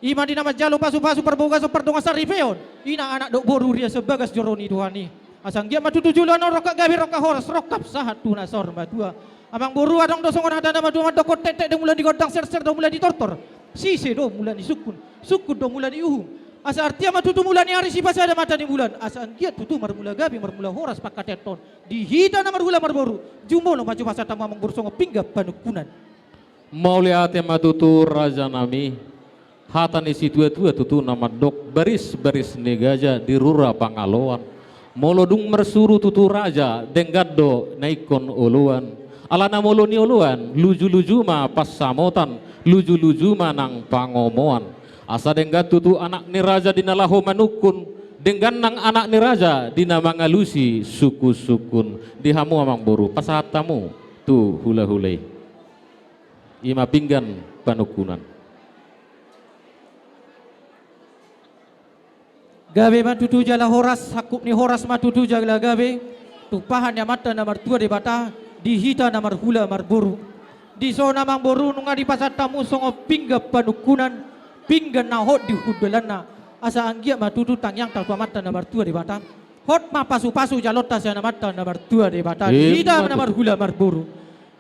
Ima di nama jalo pasu-pasu perboga perdonga sarifeon. Ina anak dok boru ria sebagas joroni tuhani. Asang dia matu tujulan roka gabi roka horas rokap sahat tuna sor madua. Amang boru adong dosongon hada nama dua dokot tetek do mulai digodang ser-ser do mulai ditortor. Sise do mulai disukun. Sukun do mulai diuhum. Asa artia matutu mulai ni hari si pas ada mata ni bulan. Asa angkiat tutu marmula gabi marmula horas pakateton. Dihita na marhula marboru. Jumbo no maju masa tamu amang boru songo pinggap panukunan. Mauliate matutu raja nami. Hatan isi tua-tua tutu nama dok baris-baris negaja di rura pangaloan. Molodung mersuru tutu raja denggado naikon oluan. Alana moloni oluan luju-luju ma pas samotan luju-luju ma nang pangomoan. Asa denggat tutu anak ni raja dinalahu manukun. Denggan nang anak ni raja dina mangalusi suku-sukun. Dihamu amang boru pasahatamu tu hula-hulai. Ima pinggan panukunan. Gabe matutu jala horas hakup ni horas matutu jala gabe tupahan ya mata namar tua de bata dihita namar hula marburu di zona mang boru nunga di pasar tamu songo pingga panukunan pingga na hot di hudalana asa anggia matutu tangyang talpa mata namar tua de bata hot ma pasu-pasu jalota sa mata namar tua de bata dihita namar hula marburu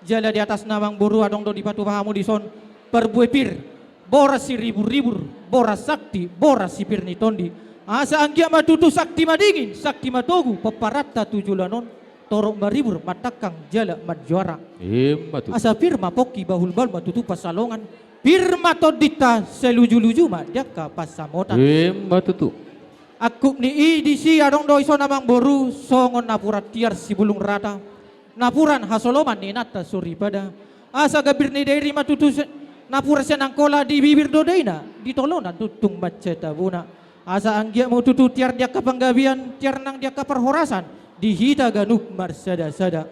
jala di atas namang boru adong do di patu pahamu di son perbuepir boras si ribur-ribur boras sakti boras si pirni tondi. Asa anggia matutu sakti madingin, sakti matogu, peparata tujulanon, torok maribur, matakang jala madjuara. Asa firma poki bahul bal matutu pasalongan, firma todita seluju-luju ma jaka pasamotan. Matutu. Aku ni di si adong doi so namang boru, songon napurat tiar si bulung rata, napuran hasoloman ni nata suri pada. Asa gabir ni dari matutu napura senangkola di bibir dodaina, ditolonan tutung baca tabuna. Asa anggia mau tutu tiar dia ke penggabian, tiar nang dia ke perhorasan, dihita ganuk marsada-sada.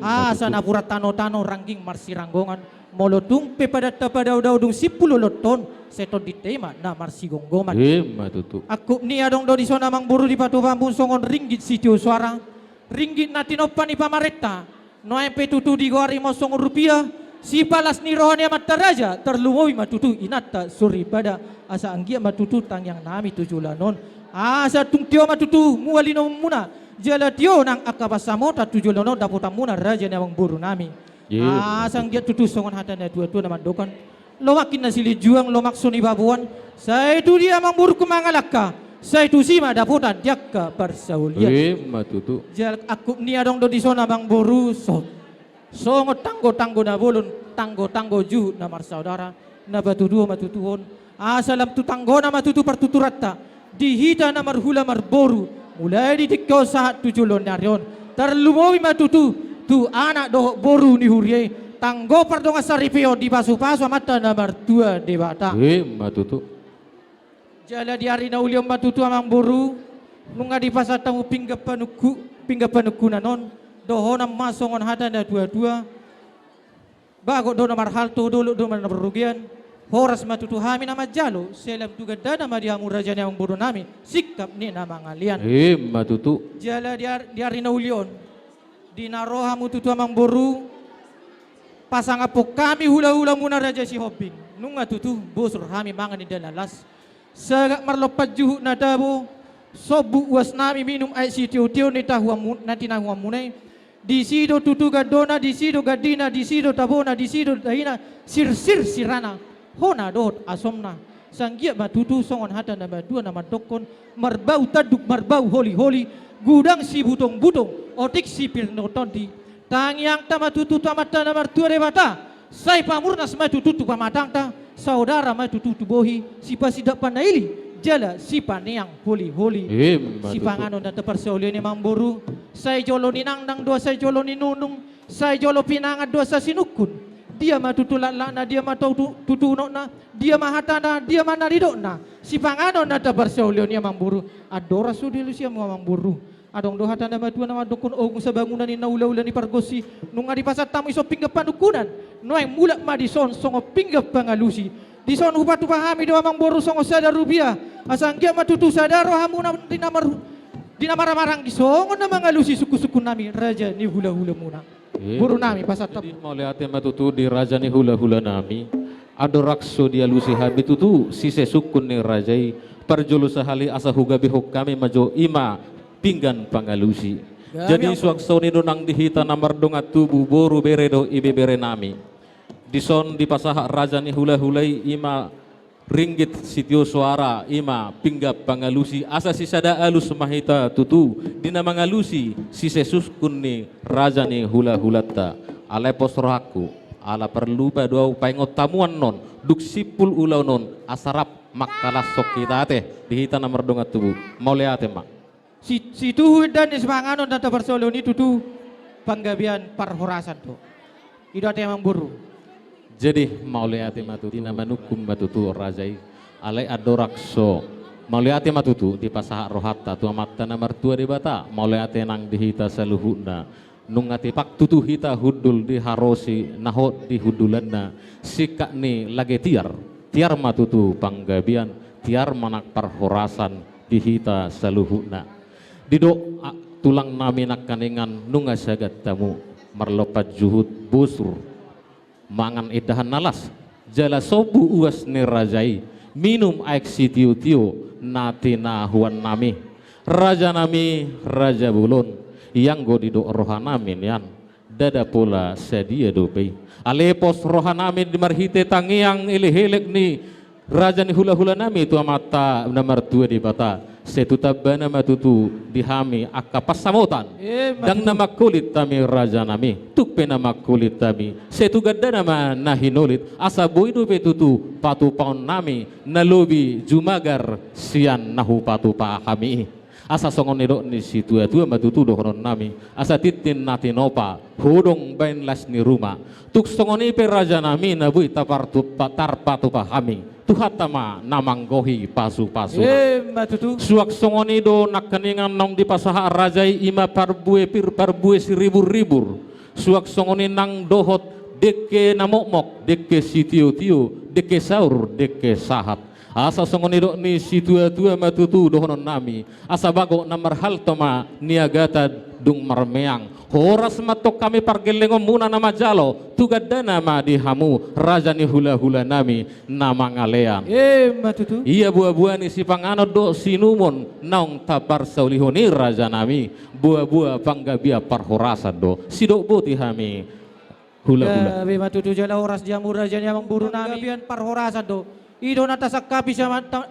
Asa napura tano-tano rangging marsiranggongan, molotung pe pada tapada udang 10 loton, seton ditema na marsigonggoman. Aku ni adong do di sona mang buru di patu pambun songon ringgit sitio suara, ringgit natinopan ni pamareta, noe pe tutu di goari mo songon rupiah, si palas ni rohani amat teraja, terlumoy matutu inata suri pada. Asa anggia matutu tang yang nami tujulanon asa tung tio matutu mualino muna jala tio nang akabasamota tujulanon daputa muna raja namang buru nami asa anggia tutu songon hatana dua-dua nama dokan lomakin nasili juang lomak suni babuan saya itu dia mang buru kumangalaka saya itu sima daputa diakka persaulian matutu jal aku ni adong do di sona mang buru songo tanggo-tanggo na bolon tanggo-tanggo ju namar saudara na batudu matutuhon asalam tutanggo nama tutu pertuturata dihita namar hula marboru mulai di dikau saat tujulon narion terlumowi matutu tu anak doh boru ni hurie tanggo pardonga saripio di pasu-pasu mata namar tua debata matutu jala di hari na uliom matutu amang boru nunga di pasar tamu pingga panuku nanon dohonam masongon hada na dua-dua bago do namar halto dulu do namar berugian horas matutu hami nama jalo selam tuga dana madiamu raja yang buru nami sikap ni nama ngalian matutu jala di hari na ulion di naroha mututu amang buru pasang apok kami hula-hula muna raja si hobing nunga tutu bosur hami mangan di dalalas sagak marlopat juhu na dabo sobu was nami minum ay si tiu-tiu ni tahuam nanti nahuam munay di sido tutu gadona di sido gadina di sido tabona di sido dahina sir-sir sirana hona dot asomna sanggia matutu songon hata nama dua nama dokon marbau taduk marbau holi-holi gudang si butong-butong otik si pirnotondi tangyang tamatutu tamata nama tua rebata sai pamurnas matutu pamatang ta saudara matutu bohi si pasidak panaili jala si paneang holi-holi si panganon dan teperseolian mang boru sai jolo ninang dua sai jolo ninunung sai jolo pinangat dua sa sinukun dia mah tutu lana dia mah tutu nona dia mah hatana dia mah naridona si pangano nata berseolion ya mamburu adora sudilu sia mang buru adong do hatana mah tua nama dokun ogung sabangunan ni naula-ula ni pargosi nunga di pasar tamu iso pinggap panukunan noeng mulak mah di son songo pinggap pangalusi di son upatu pahami do mang boru songo sadar rupiah asanggia mah tutu sadaro hamu di nama marang di songo na mangalusi suku-suku nami raja ni hula-hula muna buru nami pasar tamu mau lihat matutu di raja ni hula-hula nami adorakso dia lusi habitu tu sise sukun ni rajai perjulu sahali asa huga bihok kami majo ima pinggan pangalusi. Jadi suakso ni donang dihita namar dongat tubuh boru beredo ibe bere nami. Dison di pasaha raja ni hula-hulai ima ringgit sitio suara ima pinggap pangalusi asa sisada alus mahita tutu dina mangalusi sise suskun ni raja ni hula-hulata alepos rohaku ala perlu pa dua paingot tamuan non duk sipul ulau non asarap makalas sok kita teh dihita namar dongat tubuh mau lihat mak si tuhu dan ismanganon dan tabarsolo ni tutu panggabian parhorasan to ido ate emang buru. Jadi mau lihat matutu nama nukum matutu rajai alai adorakso mau lihat matutu di pasaha rohata tu amatta namar tua di bata mau lihat nang dihita saluhuna nungati pak tutu hita hudul di harosi nahot di hudulanna sikak ni lagi tiar matutu panggabian tiar manak parhorasan dihita saluhuna dido tulang nami nak kaningan nunga sagat tamu merlopat juhud busur mangan edahan nalas jala sobu uas ni rajai minum aik si tiu natina huan nami raja bulun yang godido rohanamin yan dada pula sedia dope alepos rohanamin di marhite tangiang ilihilek ni raja ni hula-hula nami tu amata namar tua di bata setu tabana matutu dihami akka pasamutan dang nama kulit tami raja nami tuk pe nama kulit tami setu gadda nama nahinulit asa boido petutu patu paun nami nalobi jumagar sian nahu patu pa kami asa songon nidok ni situ tua matutu dohonon nami asa titin natinopa hodong bain las ni rumah tuk songoni pe raja nami nabui tapartu patar patu pa kami tuhatama namanggohi pasu-pasu matutu suak songoni do nak keningan nong di pasaha rajai ima parbue seribu-ribu suak songoni nang dohot deke namokmok deke sitio deke saur deke sahat asa songoni do ni situa-tua matutu dohonon nami asa bago namar hal toma niagata dung marmeang horas matok kami pargelengom muna nama jalo tugadda nama dihamu raja ni hula-hula nami nama ngalean matutu iya buah-buah ni si pangano do sinumon naung tapar saulihoni raja nami buah-buah panggabia parhorasa do sidok boti hami hula-hula matutu jala horas jamur raja ni amang buru nami bian parhorasa do ido nata sakapi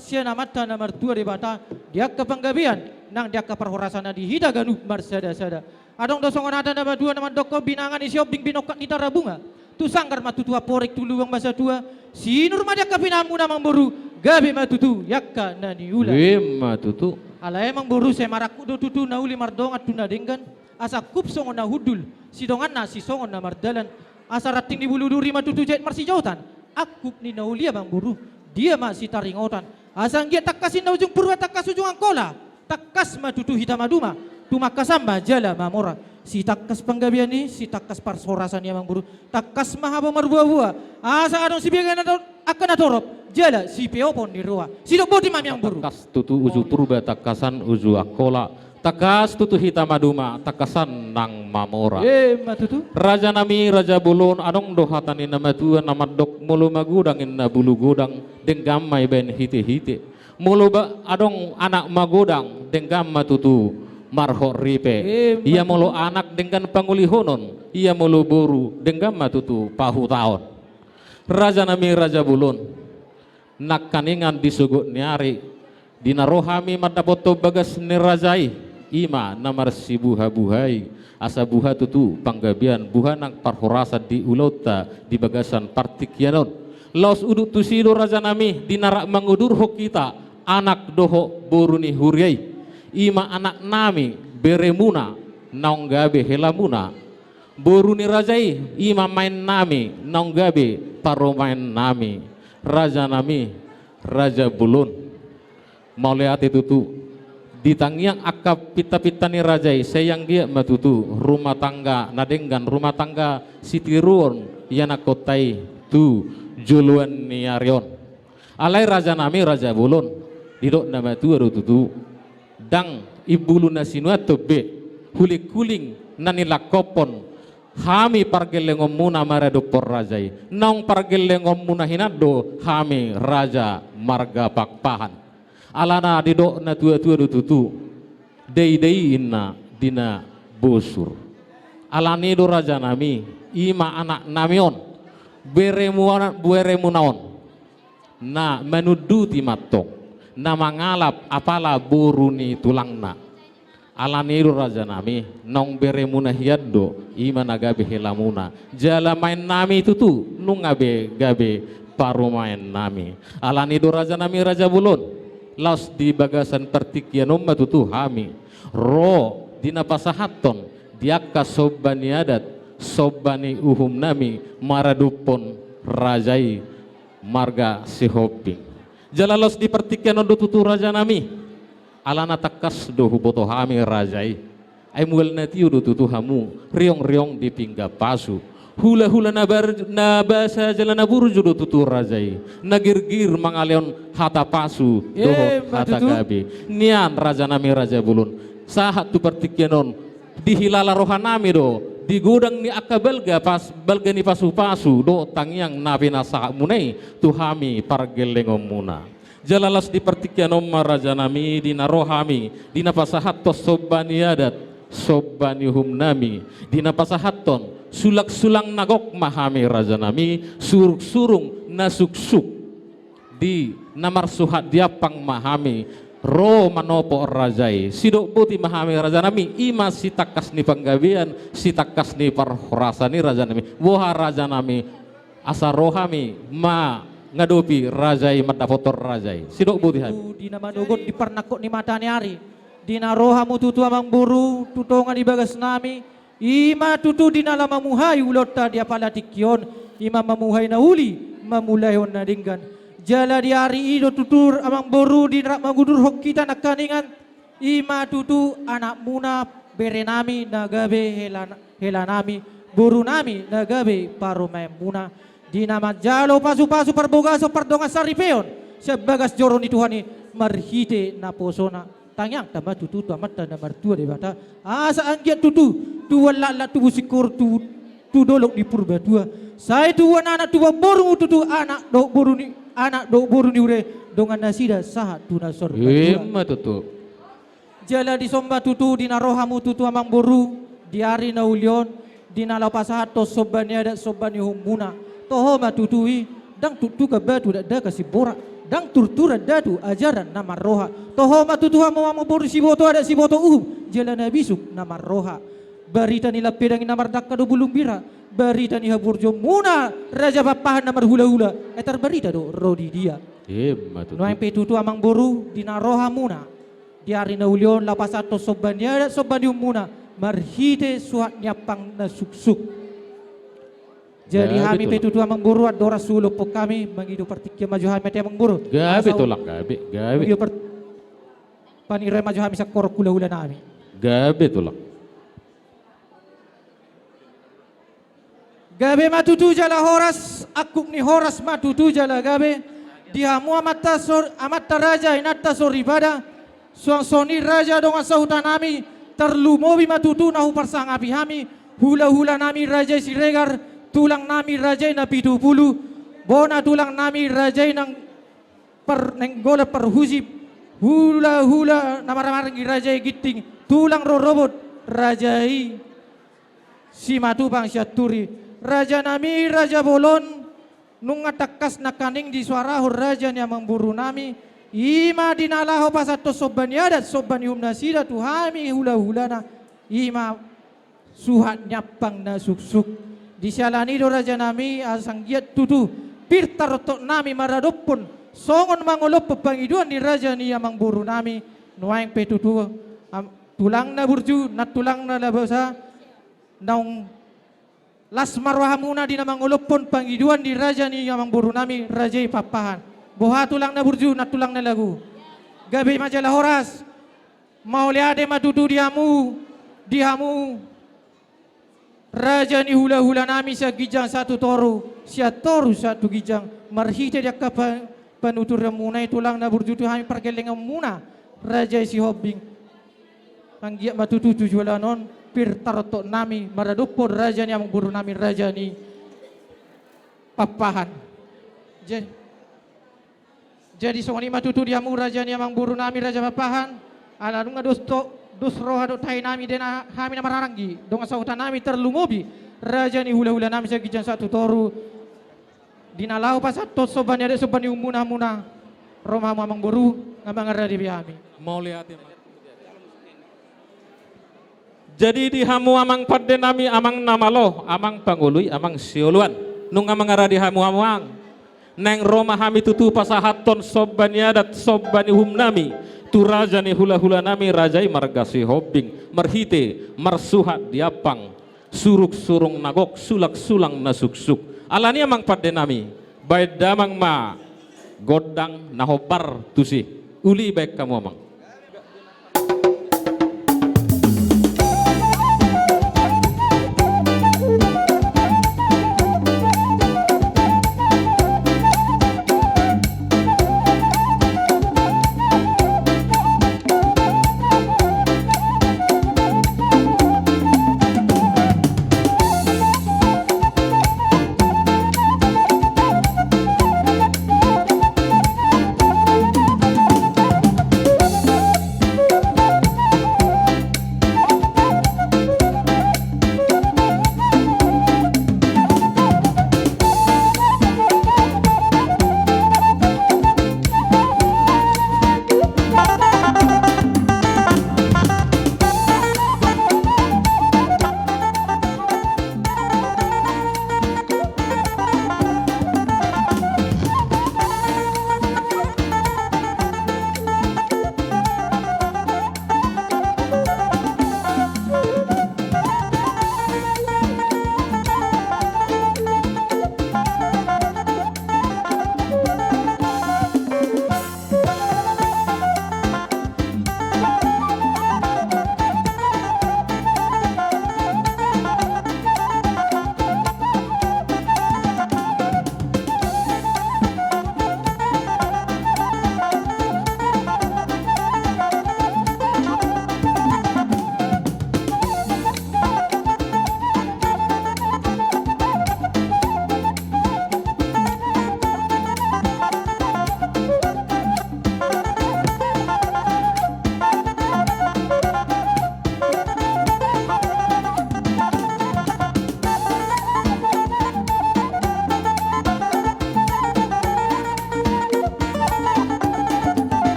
siya namata namar tua di bata dia ke panggabian nang dia ke parhorasana di hida ganu marsada-sada adong dosongon ada nama dua nama doko binangan isi obing binokat nita rabunga tu sanggar matutua porek tuluang masa tua sinur madia kapinamu namang boru gabi matutu yakka nani ula matutu ala emang boru saya maraku do tutu nauli mardongat tuna denggan asa kup songon na hudul sidongan na si songon na mardalan asa rating di bulu duri matutu jet marsi jautan akup ni nauli abang boru dia masih taringotan asang dia takasin na ujung purwa takas ujung angkola takas matutu hitamaduma tumakasamba jala mamora si takas panggabian ni si takas parsorasan ni amang buru takas mahaba marbuah-buah asa adong si biagan akan atorop jala si peopon di ruah si dok bodi mami ang buru takas tutu uju purba takasan uju akola takas tutu hitamaduma takasan nang mamora matutu raja nami raja bulun adong dohatani nama tua nama dok mulu magudang inna bulu gudang denggamai ben hite mulu ba adong anak magodang denggam matutu marho ripe ia mulu anak dengan pangulihonon ia mulu boru dengan matutu pahu taon raja nami raja bulun nak kaningan disugut nyari dinarohami madapoto bagas ni rajai ima namar si buha-buhai asa buha tutu panggabian buha nang parhorasa di ulota di bagasan partikyanon laos uduk tusido raja nami dinarak mangudur hok kita anak doho boru ni huriai ima anak nami beremuna naung gabe helamuna boru ni rajai ima main nami naung gabe paromain nami raja nami raja bulun mau lihat itu tu ditangiang akap pita-pita ni rajai sayang dia matutu rumah tangga nadenggan rumah tangga sitiruon yana kotai tu juluan ni arion alai raja nami raja bulun didok nama tu tutu dang ibulu nasinua tobe hulik kuling nanila kopon Hami pargelengom muna maraduk por rajai. Nong pargelengom muna hinado hami raja marga pakpahan. Alana didok na tua-tua dututu. Dei inna dina bosur. Alani do raja nami ima anak namion beremu naon. Na menudu timatok. Na mangalap apala buruni tulangna. Alaniru raja nami nong beremuna hiaddo ima nagabe helamuna jala main nami tutu nungabe gabe paru main nami alaniru raja nami raja bulun laus di bagasan pertikianom matutu hami ro dina pasahaton diakka sobbani adat sobbani uhum nami maradupon rajai marga sihobing jala laus di pertikianom tutu raja nami alana takas dohu boto hami rajai ay mual na tiyo do tutu hamu riong di pingga pasu hula na basa jala na burjo do tutu rajai nagirgir mangaleon hata pasu doho hata gabi nian raja nami raja bulun sahat tu pertikyanon di hilala rohanami do di gudang ni akabelga pas belga ni pasu do tangyang nabi nasa munay tu hami pargelengom muna jalalas di pertikyanom raja nami dina rohami dina pasahatos sobbani adat sobbani hum nami dina pasahaton sulak-sulang nagok mahami raja nami surung nasuksuk di namar suhat diapang mahami ro manopo rajai sidok buti mahami raja nami ima si takas ni panggabian si takas ni parhorasani raja nami woha raja nami asa rohami ma ngadopi rajai madapotor rajai sidok buti hami dina manugot di pernakok ni matani hari dina rohamu tutu amang buru tutongan di bagas nami ima tutu dina lama muhai ulota dia pala tikyon ima mamuhai na uli mamulayon na dinggan jala di hari ido tutur amang buru di rak magudur hok kita nakaningan ima tutu anak muna berenami nagabe helanami buru nami nagabe parumay muna di nama jalo pasu-pasu perbogaso perdonga saripeon sebagas joron ni Tuhan ni marhite na posona tangyang tama tutu amat na martua de bata asa anggiat tutu tuwa lala tubu sikur tu dolok di purba tua saya tuwa anak tuwa boru tutu anak do boru ni ure dongan nasida saha tuna sorba emma tutu jala di somba tutu dina rohamu tutu amang boru diari na ulion dina lapasahato sobani ada sobani humuna toho matutui dang tutu ka batu da kasih borak dang turtura datu ajaran nama roha toho matutuha mau boru si boto ada si boto jalan bisuk nama roha barita nila pedang namar dakka do bulung bira barita ni haburjo muna raja papahan namar hula-hula etar barita do rodi dia matutu no petutu amang boru dina roha muna diari na ulion lapasato sobani muna marhite suhat nyapang na suksuk. Jadi kami petutu amang buru at dora sulok po kami mangido partikya maju kami at amang buru. Gabi tolak gabi. Paniray maju kami sa korok hula-hula nami. Gabi tolak. Gabi matutu jala horas akuk ni horas matutu jala gabi. Dihamu amata raja inata soribada. Suang soni raja dong asahutan nami terlumobi matutu nahu parsangapi kami hula-hula nami raja siregar. Tulang nami rajay na 70 bona tulang nami rajay ng nenggola perhusip hula-hula namaramarang rajay giting tulang rorobot rajay si matupang syaturi raja nami raja bolon nung atakas na kaning di suarahor raja niya memburu nami ima dinalaho pasato soban yadat soban yumnasida tuhami hula-hula na ima suhat nyapang na suksuk di sialani do raja nami asang giat tutu pirtarotok nami maradopon songon mangolop pepangiduan di raja ni amang buru nami nuaing petutu tulang na burju nat tulang na labasa naung las marwahamuna di namang olopon pangiduan di raja ni amang buru nami raja papahan boha tulang na burju nat tulang na lagu gabi majalah horas mau liade matutu dihamu raja ni hula-hula nami sa gijang satu toru satu gijang marhite dia ka panutur muna tulang na burjutu kami pergeleng muna raja si hobbing panggiat matutu tujualanon pirtaroto nami maradupor raja ni amang buru nami raja ni papahan. Jadi songoni matutu diamu raja ni amang buru nami raja papahan. Ala nunga dos roha do tai nami dena hami na mararanggi. Donga sautan nami terlumobi raja ni hula-hula nami sa gijan satu toru. Dinalau pasat tot soban ada soban umuna-muna. Roma amang buru ngamang radi biami. Mau lihat ya, jadi di hamu amang padde nami amang namalo, amang pangului, amang sioluan. Nung amang aradi hamu amuang. Neng Roma hami tutu pasahaton sobani adat sobani hum nami. Tu raja ni hula-hula nami rajai margasi hobbing. Marhite, marsuhat diapang. Suruk surung nagok, sulak sulang nasuksuk. Alani amang padde nami. Baik damang ma godang nahobar tusi. Uli baik kamu amang.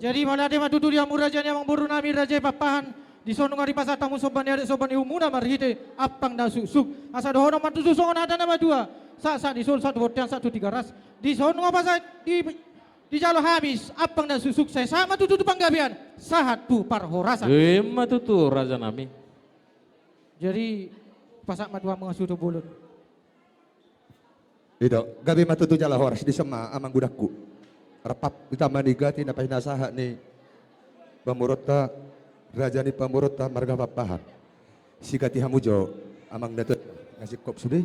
Jadi malade matutu dia muraja ni amang buru nami raja papahan. Di sono ngari pasar tamu soban ada soban umuna marhite apang da susuk. Asa dohono matutu songon ada nama dua. Sa di sol satu hotel satu tiga ras. Di sono ngapa di jalo habis apang da susuk saya sama tutu panggabian. Sahat tu parhorasan. Matutu raja nami. Jadi pasak matua mengasuh tu bulut. Itu gabi matutu jala horas di sema amang budakku. Rapap ditambah digati na pahinasaha ni pamurota raja ni pamurota marga papahan. Sigati hamujo amang datot ngasih kop sudah.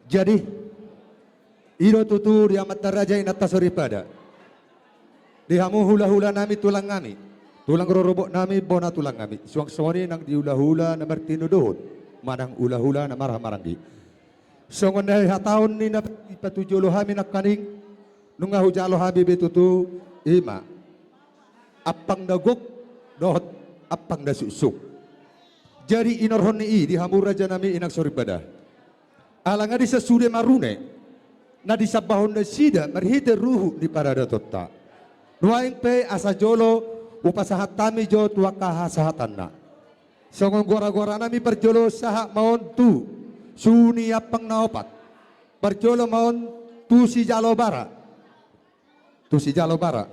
Jadi iro tutu di amat raja inata soripada. Di hamu hula-hula nami tulang nami. Tulang rorobok nami bona tulang nami. Suang-suangni nang diula-hula na martino doon. Manang ula-hula na marah-maranggi. Songon na hataon ni na ipatujulo hami na kaning nunga hujalo habi betutu ima apang dagok dohot apang da susuk. Jadi inorhon ni di hamura janami inak soribada. Alanga di sesude marune na di sabahon na sida marhite ruhu di parada totta. Nuaing pe asa jolo upasahat tami jo tuakaha sahatanna. Songon gora-gora nami perjolo sahak maon tu suni apang naopat Perjolo maun tu si jalo bara. Tu si jalo bara.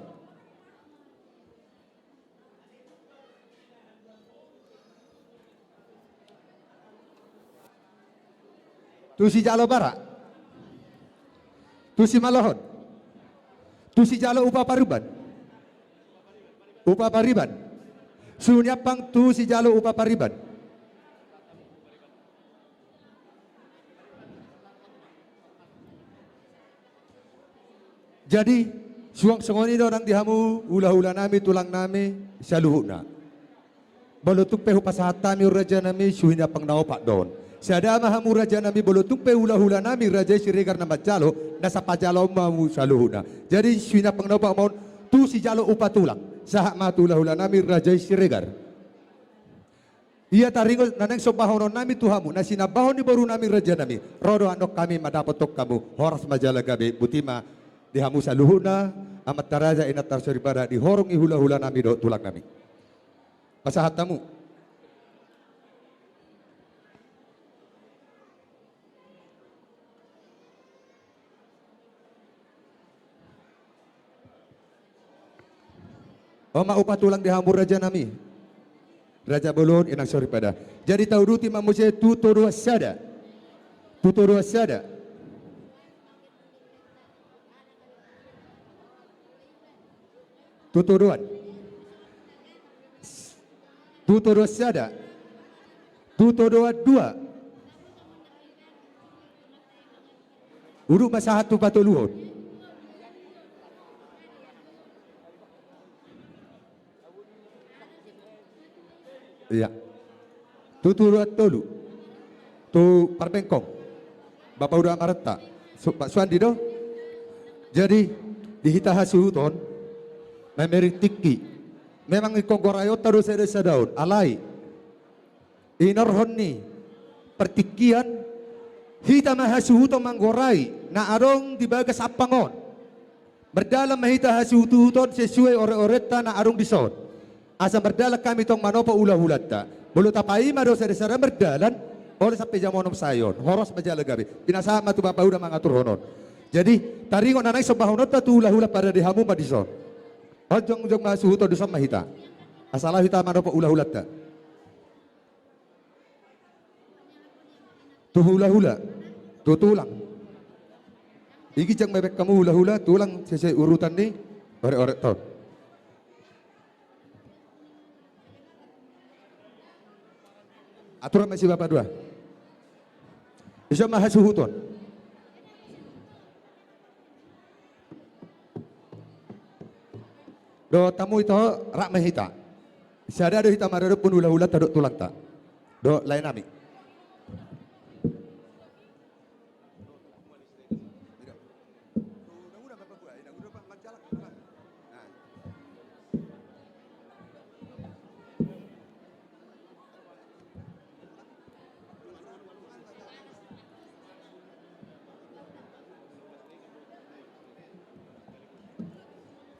Tu si jalo bara. Tu si malohon. Tu si jalo upa pariban. Upa pariban. Sunyapang tu si jalo upa pariban. Jadi suang songoni do nang dihamu ula-ula nami tulang nami saluhuna. Bolotuk pehu pasahata mi raja nami suhina pangnao pak don. Sada mahamu raja nami bolotuk pehu ula-ula nami raja siregar nama jalo nasa pajalo mamu saluhuna. Jadi suhina pangnao pak maun tu si jalo upa tulang. Sahak matu ula-ula nami raja siregar. Ia taringo nanang sobahonon nami tuhamu nasi nabahon di baru nami raja nami. Rodo andok kami madapotok kamu horas majala gabe butima dihamu saluhuna amat taraja inat tarsori pada dihorong hula-hula nami do tulang nami. Pasahat tamu. Oma upah tulang dihamur raja nami. Raja bolon inang sori pada. Jadi tahu duti mamusia tutodo sada. Tutodo sada. Tuturuan. Tuturua sada. Tuturua dua. Uruk masa hatu patuluhon. Iya. Tuturua tolu. Tu Parbengkong. Bapak udah amarata. Pak Suandi do. Jadi dihita hasuton. Memeri tiki, memang ikogorayo terus ada daun, alai. Inorhon ni, pertikian, hita mahasuhuto manggorai, na arong dibagas apangon. Berdalam mahita hasuhuton sesuai ore-oreta na arong dison. Asa berdala kami tong manopo ulah-ulata. Bulu tapai mado sada-sada berdalan, oleh sampai jamonom sayon, horos majala gabi. Pinasama tu bapak udah mengatur honon. Jadi taringon nanay sobahonot na tu ulah-ulah pada dihamu madison. Hojong-hojong masuhuto dusam mahita. Asalah hita manopo ulah-ulat ta. Tu hula-hula, tu tulang. Iki jang bebek kamu hula-hula, tulang sesuai urutan ni, orek-orek ton. Aturan masih bapak dua. Bisa mahasuhuton. Do tamu itu rak mahita. Sada do hita marado pun hula-hula taduk tulang tak. Do lain nami.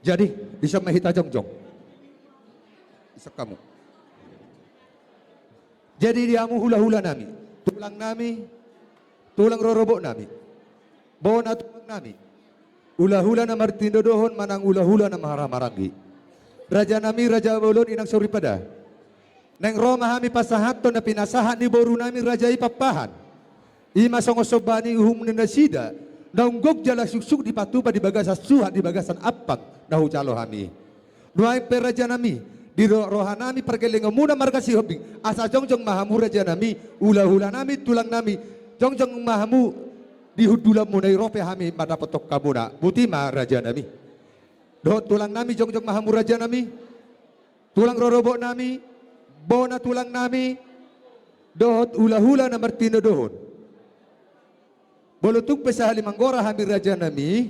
Jadi bisa mahita jongjong. Bisa kamu. Jadi diamu hula-hula nami, tulang rorobok nami, bona tulang nami. Hula-hula na martindo dohon manang hula-hula na maharamarangi. Raja nami raja bolon inang sori pada. Neng Roma hami pasahato na pinasahan ni boru nami raja ipapahan. Ima songosobani uhum ninasida. Naunggok jala susuk di patupa di bagasan suhat di bagasan apang nahu calo hami. Nuai peraja nami di rohanami pergelengan muna markasi hobing asa jongjong mahamu raja nami ula-ula nami tulang nami jongjong mahamu di hudula munai rope hami mada potok kamuna butima raja nami. Do tulang nami jongjong mahamu raja nami tulang rorobok nami bona tulang nami dohot ula-hula na martino dohon. Bolutuk pesahali manggora hami raja nami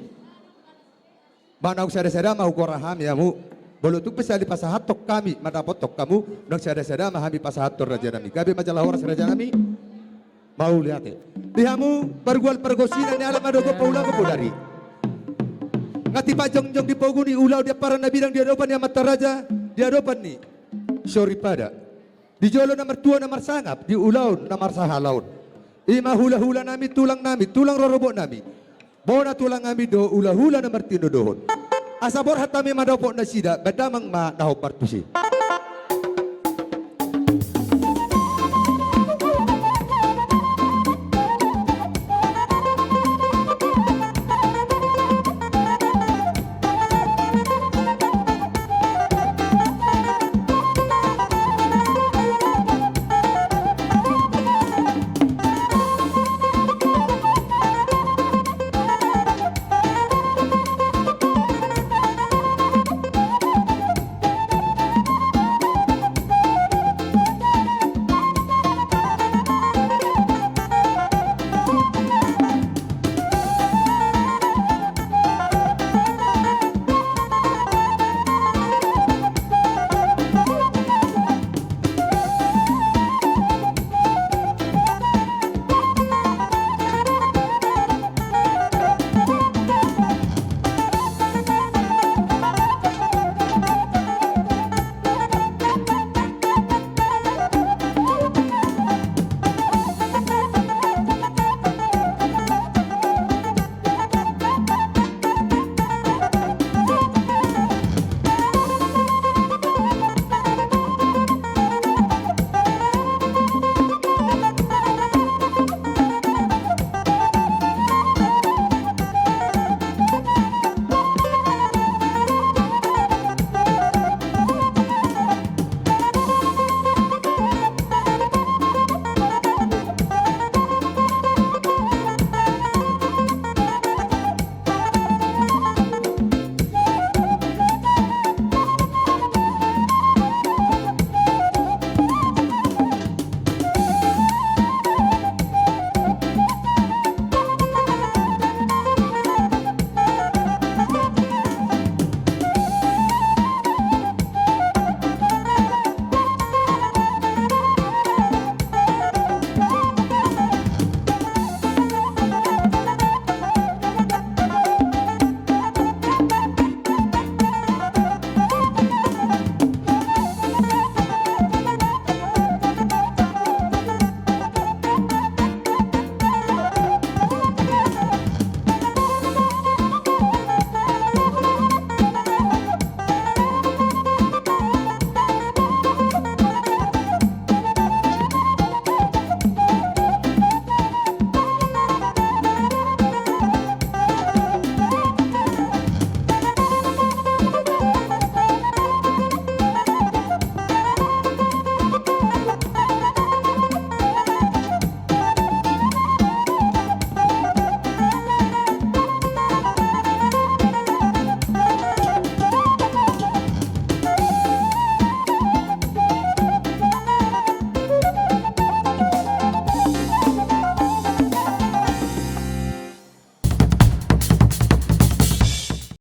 manau sada-sada mau gora hami amu bolutuk pesahali pasahatok kami madapotok kamu nang sada-sada mahami pasahator raja nami gabe majalah horas raja nami mau lihat dihamu pergual pergosina ni alam adogo paula ko dari ngati pajong-jong dipoguni ulau dia para nabi yang diadopan ya mata raja diadopan ni sorry pada di jolo nomor 2 nomor sangap di ulau nomor sahalaun Ima hula-hula nami, tulang rorobok nami. Bona tulang nami do, hula-hula na martino dohon. Asa borhat kami madopok na sida, badamang ma nahopartusi.